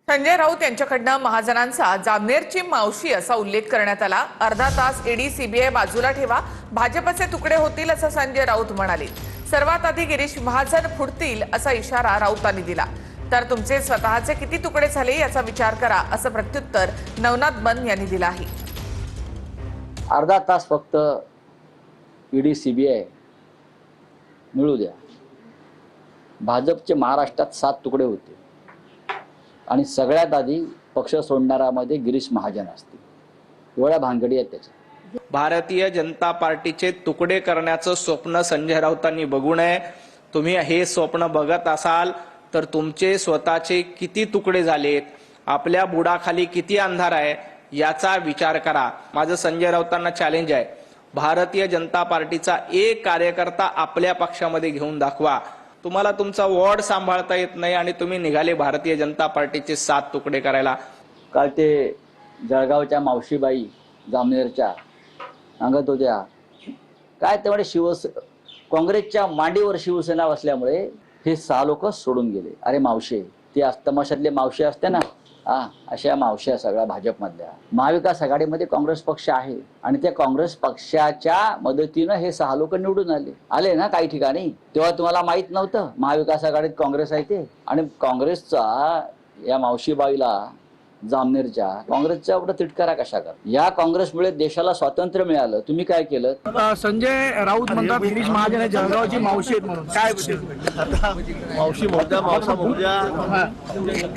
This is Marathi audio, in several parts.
संजय राऊत यांच्याकडनं महाजनांचा जामनेरची मावशी असा उल्लेख करण्यात आला। अर्धा तास ईडी सीबीआय बाजूला ठेवा, भाजपचे तुकडे होतील असं संजय राऊत म्हणाले। सर्वात आधी गिरीश महाजन फुटतील असा इशारा राऊतांनी दिला। तर तुमचे स्वतःचे किती तुकडे झाले याचा विचार करा असं प्रत्युत्तर नवनाथ बन यांनी दिलं आहे। अर्धा तास फक्त ईडी सीबीआय मिळू द्या। भाजपचे महाराष्ट्रात 7 तुकडे होते आणि सगळ्यात आधी पक्ष सोडणाऱ्यामध्ये गिरीश महाजन असतील। एवढ्या भानगडी आहेत त्याच्या। भारतीय जनता पार्टीचे तुकडे करण्याचं स्वप्न संजय राऊतांनी बघू नये। तुम्ही हे स्वप्न बघत असाल तर तुमचे स्वतःचे किती तुकडे झालेत, आपल्या बुडाखाली किती अंधार आहे याचा विचार करा। माझं संजय राऊतांना चॅलेंज आहे, भारतीय जनता पार्टीचा एक कार्यकर्ता आपल्या पक्षामध्ये घेऊन दाखवा। तुम्हाला तुमचा वॉर्ड सांभाळता येत नाही आणि तुम्ही निघाले भारतीय जनता पार्टीचे 7 तुकडे करायला। काल ते जळगावच्या मावशीबाई जामनेरच्या सांगत होत्या काय ते म्हणे काँग्रेसच्या मांडीवर शिवसेना बसल्यामुळे हे 6 लोक सोडून गेले। अरे मावशे, ते तमाशातले मावशे असते ना, अशा मावश्या सगळ्या भाजपमधल्या। महाविकास आघाडीमध्ये काँग्रेस पक्ष आहे आणि त्या काँग्रेस पक्षाच्या मदतीनं हे 6 लोक निवडून आले ना काही ठिकाणी। तेव्हा तुम्हाला माहित नव्हतं महाविकास आघाडीत काँग्रेस आहे ते। आणि काँग्रेसचा या मावशीबाईला जामनेरच्या काँग्रेसचा एवढा तिटकारा कशा कर? या काँग्रेसमुळे देशाला स्वातंत्र्य मिळालं, तुम्ही काय केलं? संजय राऊत म्हणतात गिरीश महाजन हे जळगावची मावशी आहेत म्हणून काय आता मावशी मोठ्या मावसा मोठ्या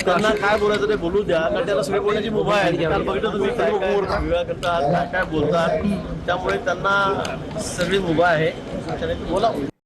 त्यांना काय बोलायचं ते बोलू द्या, कारण त्याला सगळे बोलण्याची मुभा आहे। काल बघितलं तुम्ही काय काय करतात, काय काय बोलतात, त्यामुळे त्यांना सगळी मुभा आहे, त्याने बोलावं।